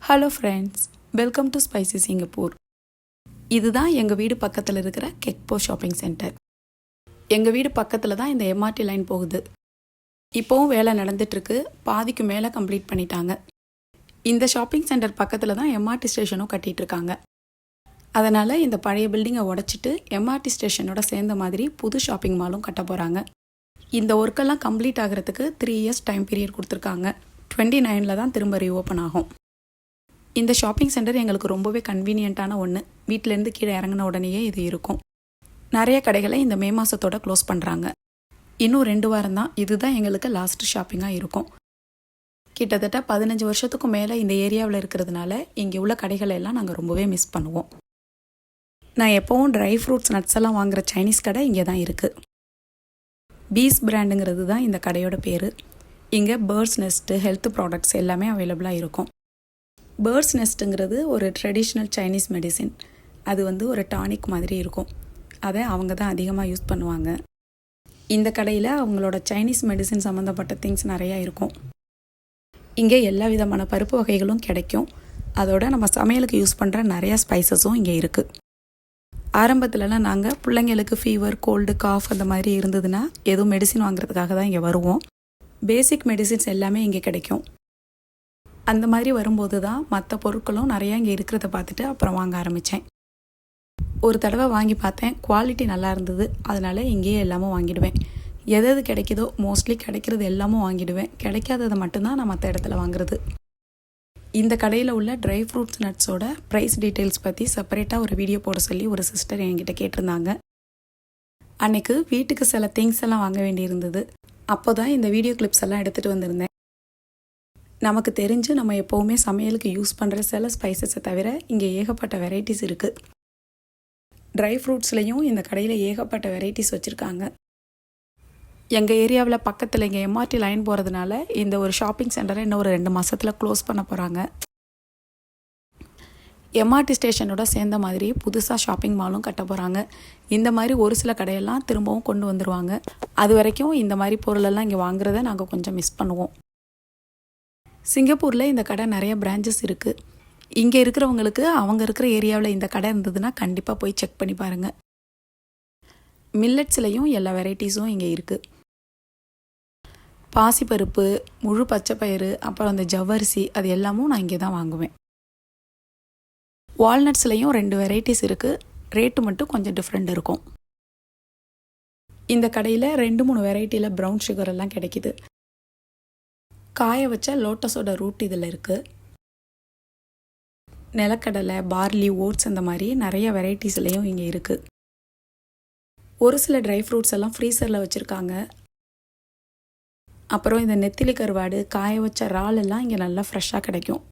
Hello friends, welcome to spicy Singapore. இதுதான் எங்கள் வீடு பக்கத்தில் இருக்கிற கெக்போ ஷாப்பிங் சென்டர். எங்கள் வீடு பக்கத்தில் தான் இந்த எம்ஆர்டி லைன் போகுது. இப்போவும் வேலை நடந்துட்டுருக்கு. பாதிக்கு மேலே கம்ப்ளீட் பண்ணிட்டாங்க. இந்த ஷாப்பிங் சென்டர் பக்கத்தில் தான் எம்ஆர்டி ஸ்டேஷனும் கட்டிகிட்ருக்காங்க. அதனால் இந்த பழைய பில்டிங்கை உடச்சிட்டு எம்ஆர்டி ஸ்டேஷனோட சேர்ந்த மாதிரி புது ஷாப்பிங் மாலும் கட்ட போகிறாங்க. இந்த ஒர்க்கெல்லாம் கம்ப்ளீட் ஆகிறதுக்கு 3 இயர்ஸ் டைம் பீரியட் கொடுத்துருக்காங்க. 29 தான் திரும்ப ரீஓப்பன் ஆகும். இந்த ஷாப்பிங் சென்டர் எங்களுக்கு ரொம்பவே கன்வீனியண்ட்டான ஒன்று. வீட்டிலேருந்து கீழே இறங்கின உடனேயே இது இருக்கும். நிறைய கடைகளை இந்த மே மாதத்தோடு க்ளோஸ் பண்ணுறாங்க. இன்னும் 2 வாரம் தான் இதுதான் எங்களுக்கு லாஸ்ட் ஷாப்பிங்காக இருக்கும். கிட்டத்தட்ட 15 வருஷத்துக்கும் மேலே இந்த ஏரியாவில் இருக்கிறதுனால இங்கே உள்ள கடைகளை எல்லாம் நாங்கள் ரொம்பவே மிஸ் பண்ணுவோம். நான் எப்போவும் ட்ரை ஃப்ரூட்ஸ் நட்ஸ் எல்லாம் வாங்குகிற சைனீஸ் கடை இங்கே தான் இருக்குது. பீஸ் பிராண்டுங்கிறது தான் இந்த கடையோட பேர். இங்கே பேர்ட்ஸ் நெஸ்ட்டு, ஹெல்த் ப்ராடக்ட்ஸ் எல்லாமே அவைலபிளாக இருக்கும். பேர்ட்ஸ் நெஸ்ட்டுங்கிறது ஒரு ட்ரெடிஷ்னல் சைனீஸ் மெடிசின். அது ஒரு டானிக் மாதிரி இருக்கும். அதை அவங்க தான் அதிகமாக யூஸ் பண்ணுவாங்க. இந்த கடையில் அவங்களோட சைனீஸ் மெடிசின் சம்மந்தப்பட்ட திங்ஸ் நிறையா இருக்கும். இங்கே எல்லா விதமான பருப்பு வகைகளும் கிடைக்கும். அதோட நம்ம சமையலுக்கு யூஸ் பண்ணுற நிறையா ஸ்பைசஸும் இங்கே இருக்குது. ஆரம்பத்துலலாம் நாங்கள் பிள்ளைங்களுக்கு ஃபீவர், கோல்டு, காஃப் அந்த மாதிரி இருந்ததுன்னா எதுவும் மெடிசின் வாங்குறதுக்காக தான் இங்கே வருவோம். பேசிக் மெடிசின்ஸ் எல்லாமே இங்கே கிடைக்கும். அந்த மாதிரி வரும்போது தான் மற்ற பொருட்களும் நிறையா இங்கே இருக்கிறத பார்த்துட்டு அப்புறம் வாங்க ஆரம்பித்தேன். ஒரு தடவை வாங்கி பார்த்தேன், குவாலிட்டி நல்லா இருந்தது. அதனால் இங்கேயே எல்லாமும் வாங்கிடுவேன். எது கிடைக்குதோ மோஸ்ட்லி கிடைக்கிறது எல்லாமும் வாங்கிடுவேன். கிடைக்காததை மட்டும்தான் நான் மற்ற இடத்துல வாங்குறது. இந்த கடையில் உள்ள ட்ரை ஃப்ரூட்ஸ் நட்ஸோட ப்ரைஸ் டீட்டெயில்ஸ் பற்றி செப்பரேட்டாக ஒரு வீடியோ போட சொல்லி ஒரு சிஸ்டர் என்கிட்ட கேட்டிருந்தாங்க. அன்றைக்கு வீட்டுக்கு சில திங்ஸ் எல்லாம் வாங்க வேண்டியிருந்தது. அப்போ தான் இந்த வீடியோ கிளிப்ஸ் எல்லாம் எடுத்துகிட்டு வந்திருந்தேன். நமக்கு தெரிஞ்சு நம்ம எப்போவுமே சமையலுக்கு யூஸ் பண்ணுற சில ஸ்பைசஸை தவிர இங்கே ஏகப்பட்ட வெரைட்டிஸ் இருக்குது. ட்ரை ஃப்ரூட்ஸ்லேயும் இந்த கடையில் ஏகப்பட்ட வெரைட்டிஸ் வச்சுருக்காங்க. எங்கள் ஏரியாவில் பக்கத்தில் இங்கே எம்ஆர்டி லைன் போகிறதுனால இந்த ஒரு ஷாப்பிங் சென்டரை இன்னும் ஒரு 2 மாதத்தில் க்ளோஸ் பண்ண போகிறாங்க. எம்ஆர்டி ஸ்டேஷனோட சேர்ந்த மாதிரி புதுசாக ஷாப்பிங் மாலும் கட்ட போகிறாங்க. இந்த மாதிரி ஒரு சில கடையெல்லாம் திரும்பவும் கொண்டு வந்துடுவாங்க. அது வரைக்கும் இந்த மாதிரி பொருளெல்லாம் இங்கே வாங்குறத நாங்கள் கொஞ்சம் மிஸ் பண்ணுவோம். சிங்கப்பூரில் இந்த கடை நிறைய பிரான்ச்சஸ் இருக்குது. இங்கே இருக்கிறவங்களுக்கு அவங்க இருக்கிற ஏரியாவில் இந்த கடை இருந்ததுன்னா கண்டிப்பாக போய் செக் பண்ணி பாருங்கள். மில்லட்ஸ்லேயும் எல்லா வெரைட்டிஸும் இங்கே இருக்குது. பாசிப்பருப்பு, முழு பச்சைப்பயிறு, அப்புறம் அந்த ஜவ்வரிசி, அது எல்லாமும் நான் இங்கே தான் வாங்குவேன். வால்நட்ஸ்லேயும் 2 வெரைட்டிஸ் இருக்குது. ரேட்டு மட்டும் கொஞ்சம் டிஃப்ரெண்ட் இருக்கும். இந்த கடையில் 2-3 வெரைட்டியில் ப்ரௌன் சுகர் எல்லாம் கிடைக்கிது. காய வச்ச லோட்டஸோட ரூட் இதில் இருக்குது. நிலக்கடலை, பார்லி, ஓட்ஸ் அந்த மாதிரி நிறைய வெரைட்டிஸ்லேயும் இங்கே இருக்குது. ஒரு சில ட்ரை ஃப்ரூட்ஸ் எல்லாம் ஃப்ரீசரில் வச்சுருக்காங்க. அப்புறம் இந்த நெத்திலி கருவாடு, காய வச்ச இறால் எல்லாம் இங்கே நல்லா ஃப்ரெஷ்ஷாக கிடைக்கும்.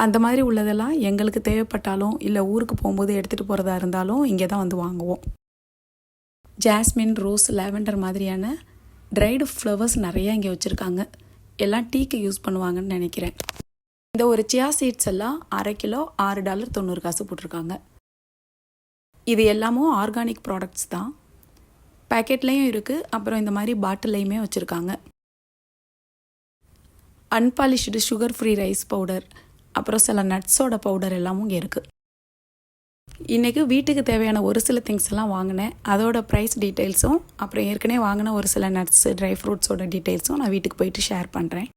அந்த மாதிரி உள்ளதெல்லாம் எங்களுக்கு தேவைப்பட்டாலும் இல்லை ஊருக்கு போகும்போது எடுத்துகிட்டு போகிறதா இருந்தாலும் இங்கே தான் வந்து வாங்குவோம். ஜாஸ்மின், ரோஸ், லாவெண்டர் மாதிரியான ட்ரைடு ஃப்ளவர்ஸ் நிறையா இங்கே வச்சுருக்காங்க. எல்லாம் டீக்கு யூஸ் பண்ணுவாங்கன்னு நினைக்கிறேன். இந்த ஒரு சியா சீட்ஸ் எல்லாம் 1/2 கிலோ $6.90 போட்டிருக்காங்க. இது எல்லாமும் ஆர்கானிக் ப்ராடக்ட்ஸ் தான். பேக்கெட்லேயும் இருக்குது, அப்புறம் இந்த மாதிரி பாட்டிலையுமே வச்சுருக்காங்க. Unpolished sugar free rice powder, அப்புறம் சில நட்ஸோட பவுடர் எல்லாமும் இங்கே இருக்குது. இன்றைக்கி வீட்டுக்கு தேவையான ஒரு சில திங்ஸ் எல்லாம் வாங்கினேன். அதோட ப்ரைஸ் டீட்டெயில்ஸும் அப்புறம் ஏற்கனவே வாங்கின ஒரு சில நட்ஸு, ட்ரை ஃப்ரூட்ஸோட டீட்டெயில்ஸும் நான் வீட்டுக்கு போயிட்டு ஷேர் பண்ணுறேன்.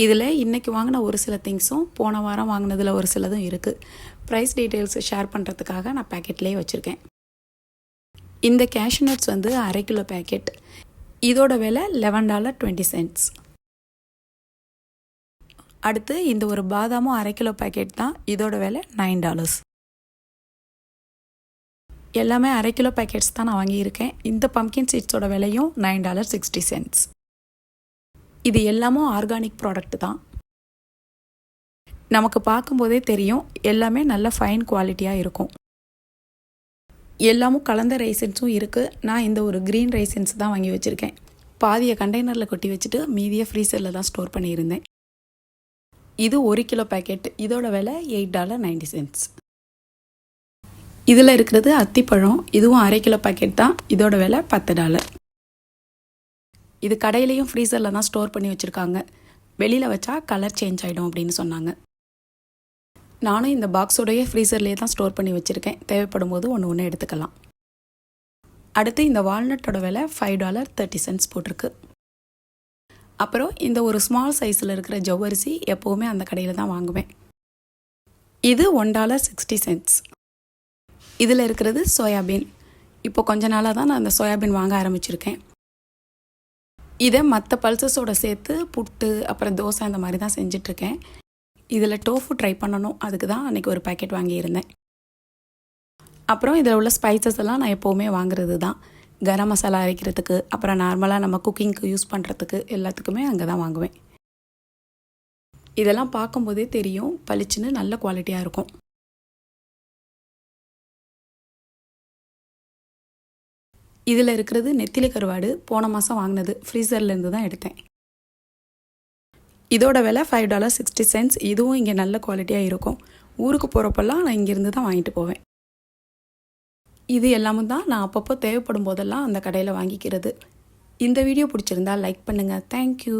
இதில் இன்றைக்கி வாங்கின ஒரு சில திங்ஸும் போன வாரம் வாங்கினதில் ஒரு சிலதும் இருக்குது. ப்ரைஸ் டீட்டெயில்ஸ் ஷேர் பண்ணுறதுக்காக நான் பேக்கெட்லேயே வச்சுருக்கேன். இந்த கேஷ்யூ நட்ஸ் வந்து 1/2 கிலோ பேக்கெட். இதோட விலை $11.20. அடுத்து இந்த ஒரு பாதாமும் 1/2 கிலோ பேக்கெட் தான். இதோட விலை $9. எல்லாமே 1/2 கிலோ பேக்கெட்ஸ் தான் நான் வாங்கியிருக்கேன். இந்த பம்கின் சீட்ஸோட விலையும் $9.60. இது எல்லாமும் ஆர்கானிக் ப்ராடக்ட் தான். நமக்கு பார்க்கும்போதே தெரியும் எல்லாமே நல்ல ஃபைன் குவாலிட்டியாக இருக்கும். எல்லாமும் கலந்த ரைசன்ஸும் இருக்குது. நான் இந்த ஒரு க்ரீன் ரைசன்ஸ் தான் வாங்கி வச்சுருக்கேன். பாதியை கண்டெய்னரில் கொட்டி வச்சுட்டு மீதியை ஃப்ரீசரில் தான் ஸ்டோர் பண்ணியிருந்தேன். இது 1 கிலோ பேக்கெட். இதோட விலை $8.90. இதில் இருக்கிறது அத்திப்பழம். இதுவும் 1/2 கிலோ பேக்கெட் தான். இதோட விலை $10. இது கடையிலையும் ஃப்ரீசரில் தான் ஸ்டோர் பண்ணி வச்சுருக்காங்க. வெளியில் வச்சா கலர் சேஞ்ச் ஆகிடும் அப்படின்னு சொன்னாங்க. நானும் இந்த பாக்ஸோடைய ஃப்ரீசர்லேயே தான் ஸ்டோர் பண்ணி வச்சுருக்கேன். தேவைப்படும் போது ஒன்று எடுத்துக்கலாம். அடுத்து இந்த வால்நட்டோட விலை $5.30 போட்டிருக்கு. அப்புறம் இந்த ஒரு ஸ்மால் சைஸில் இருக்கிற ஜவ்வரிசி எப்போவுமே அந்த கடையில் தான் வாங்குவேன். இது $1.60. இதில் இருக்கிறது சோயாபீன். இப்போ கொஞ்ச நாளாக தான் நான் அந்த சோயாபீன் வாங்க ஆரம்பிச்சிருக்கேன். இதை மற்ற பல்சஸோடு சேர்த்து புட்டு அப்புறம் தோசை அந்த மாதிரி தான் செஞ்சிட்ருக்கேன். இதில் டோஃபு ட்ரை பண்ணணும். அதுக்கு தான் அன்றைக்கி ஒரு பேக்கெட் வாங்கியிருந்தேன். அப்புறம் இதில் உள்ள ஸ்பைசஸ் எல்லாம் நான் எப்போவுமே வாங்குறது தான். கரம் மசாலா அரைக்கிறதுக்கு, அப்புறம் நார்மலாக நம்ம குக்கிங்க்கு யூஸ் பண்ணுறதுக்கு எல்லாத்துக்குமே அங்கே தான் வாங்குவேன். இதெல்லாம் பார்க்கும்போதே தெரியும் பளிச்சுன்னு நல்ல குவாலிட்டியாக இருக்கும். இதில் இருக்கிறது நெத்திலி கருவாடு. போன மாதம் வாங்கினது. ஃப்ரீசர்லேருந்து தான் எடுத்தேன். இதோட விலை $5.60. இதுவும் இங்கே நல்ல குவாலிட்டியாக இருக்கும். ஊருக்கு போகிறப்பெல்லாம் நான் இங்கேருந்து தான் வாங்கிட்டு போவேன். இது எல்லாமும் தான் நான் அப்பப்போ தேவைப்படும் போதெல்லாம் அந்த கடையில் வாங்கிக்கிறது. இந்த வீடியோ பிடிச்சிருந்தா லைக் பண்ணுங்கள். தேங்க்யூ.